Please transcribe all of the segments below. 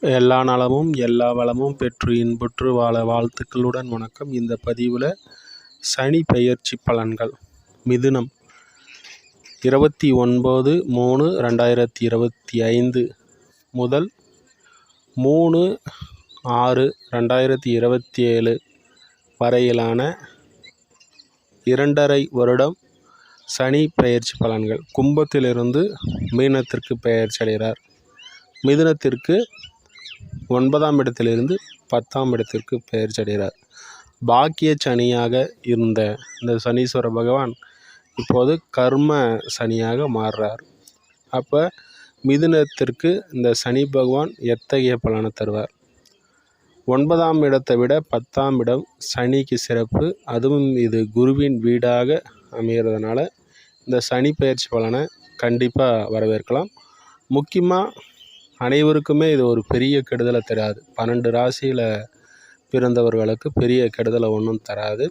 எல்லா நலமும் எல்லா வளமும் பெற்று இன்புற்று வாழ வாழ்த்துக்களுடன் வணக்கம். இந்த பதிவில் சனி பெயர்ச்சி பலன்கள் மிதுனம் 29/3/2025 முதல் 3/6/2027 வரையிலான 2½ வருடம் சனி பெயர்ச்சி பலன்கள். கும்பத்திலிருந்து மீனத்திற்கு பெயர்ச்சி அடைகிறார். மிதுனத்திற்கு 9ஆம் இடத்திலிருந்து 10ஆம் இடத்திற்கு பெயர்ச்சி அடைகிறார். பாக்கிய சனியாக இருந்த இந்த சனீஸ்வர பகவான் இப்போது கர்ம சனியாக மாறுறார். அப்போ மிதுனத்திற்கு இந்த சனி பகவான் எத்தகைய பலனை தருவார்? 9ஆம் இடத்தை விட 10ஆம் இடம் சனிக்கு சிறப்பு. அதுவும் இது குருவின் வீடாக அமைகிறதுனால இந்த சனி பெயர்ச்சி பலனை கண்டிப்பாக வரவேற்கலாம். முக்கியமாக அனைவருக்குமே இது ஒரு பெரிய கெடுதலை தராது. 12 ராசியில் பிறந்தவர்களுக்கு பெரிய கெடுதலை ஒன்றும் தராது.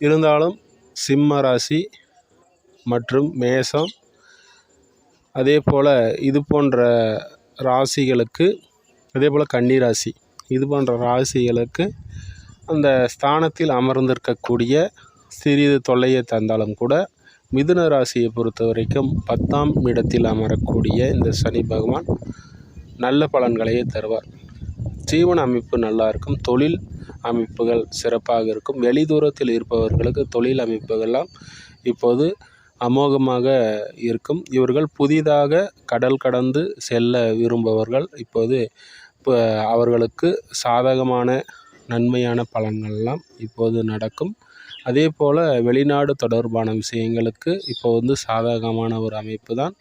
இருந்தாலும் சிம்ம ராசி மற்றும் மேசம், அதே போல் இது போன்ற ராசிகளுக்கு, அதே போல் கன்னி ராசி, இது போன்ற ராசிகளுக்கு அந்த ஸ்தானத்தில் அமர்ந்திருக்கக்கூடிய சிறிது தொல்லையை தந்தாலும் கூட மிதுன ராசியை பொறுத்த வரைக்கும் 10ஆம் இடத்தில் அமரக்கூடிய இந்த சனி பகவான் நல்ல பலன்களையே தருவார். ஜீவன அமைப்பு நல்லா இருக்கும். தொழில் அமைப்புகள் சிறப்பாக இருக்கும். வெளிதூரத்தில் இருப்பவர்களுக்கு தொழில் அமைப்புகள்லாம் இப்போது அமோகமாக இருக்கும். இவர்கள் புதிதாக கடல் கடந்து செல்ல விரும்புபவர்கள் இப்போது அவர்களுக்கு சாதகமான நன்மையான பலன்கள்லாம் இப்போது நடக்கும். அதே போல் வெளிநாடு தொடர்பான விஷயங்களுக்கு இப்போ சாதகமான ஒரு அமைப்பு தான்.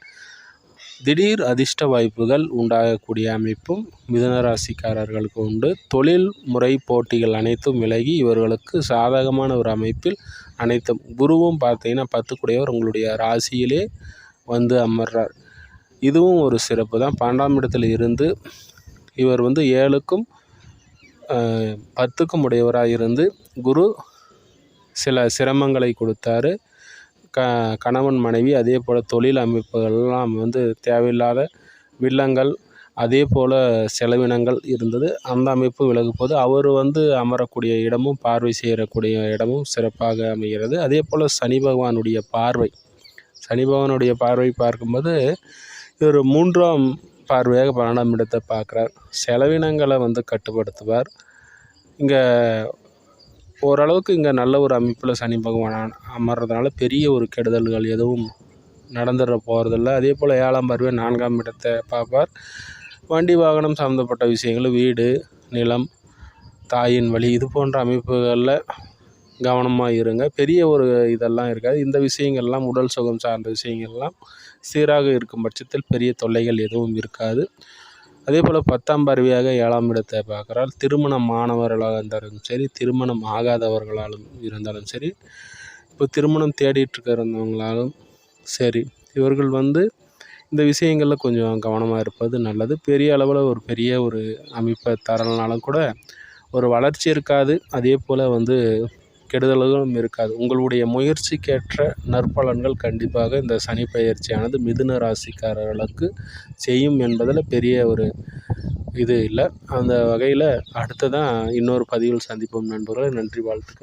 திடீர் அதிர்ஷ்ட வாய்ப்புகள் உண்டாகக்கூடிய அமைப்பும் மிதுன ராசிக்காரர்களுக்கு உண்டு. தொழில் முறை போட்டிகள் அனைத்தும் விலகி இவர்களுக்கு சாதகமான ஒரு அமைப்பில் அனைத்தும். குருவும் பார்த்தீங்கன்னா 10 கூடையவர் உங்களுடைய ராசியிலே வந்து அமர்றார். இதுவும் ஒரு சிறப்பு தான். 12ஆம் இடத்தில் இருந்து இவர் 7க்கும் 10க்கும் உடையவராக இருந்து குரு சில சிரமங்களை கொடுத்தாரு. கணவன் மனைவி, அதே போல் தொழில் அமைப்புகள்லாம் தேவையில்லாத வில்லங்கள், அதே போல் செலவினங்கள் இருந்தது. அந்த அமைப்பு விலகும்போது அவர் அமரக்கூடிய இடமும் பார்வை செய்யக்கூடிய இடமும் சிறப்பாக அமைகிறது. அதே போல் சனி பகவானுடைய பார்வை பார்க்கும்போது இவர் 3ஆம் பார்வையாக 12ஆம் இடத்தை பார்க்குறார். செலவினங்களை கட்டுப்படுத்துவார். இங்கே ஓரளவுக்கு இங்கே நல்ல ஒரு அமைப்பில் சனி பகவான் அமர்றதுனால பெரிய ஒரு கெடுதல்கள் எதுவும் நடந்துட போகிறதில்ல. அதே போல் 7ஆம் பார்வை 4ஆம் இடத்தை பார்ப்பார். வண்டி வாகனம் சம்மந்தப்பட்ட விஷயங்கள், வீடு, நிலம், தாயின் வழி, இது போன்ற அமைப்புகளில் கவனமாக இருங்க. பெரிய ஒரு இதெல்லாம் இருக்காது. இந்த விஷயங்கள்லாம் உடல் சுகம் சார்ந்த விஷயங்கள்லாம் சீராக இருக்கும் பட்சத்தில் பெரிய தொல்லைகள் எதுவும் இருக்காது. அதே போல் 10ஆம் பார்வையாக 7ஆம் இடத்தை பார்க்குறால் திருமணம் ஆனவர்களாக இருந்தாலும் சரி, திருமணம் ஆகாதவர்களாலும் இருந்தாலும் சரி, இப்போ திருமணம் தேடிட்டு இருந்தவங்களாலும் சரி, இவர்கள் இந்த விஷயங்களில் கொஞ்சம் கவனமாக இருப்பது நல்லது. பெரிய அளவில் ஒரு பெரிய ஒரு அமைப்பை தரலனாலும் கூட ஒரு வளர்ச்சி இருக்காது. அதே போல் கெடுதல்களும் இருக்காது. உங்களுடைய முயற்சிக்கேற்ற நற்பலன்கள் கண்டிப்பாக இந்த சனி பெயர்ச்சியானது மிதுன ராசிக்காரர்களுக்கு செய்யும் என்பதில் பெரிய ஒரு இது இல்லை. அந்த வகையில் அடுத்ததான் இன்னொரு பதிவில் சந்திப்போம் நண்பர்களே. நன்றி, வாழ்த்துக்கள்.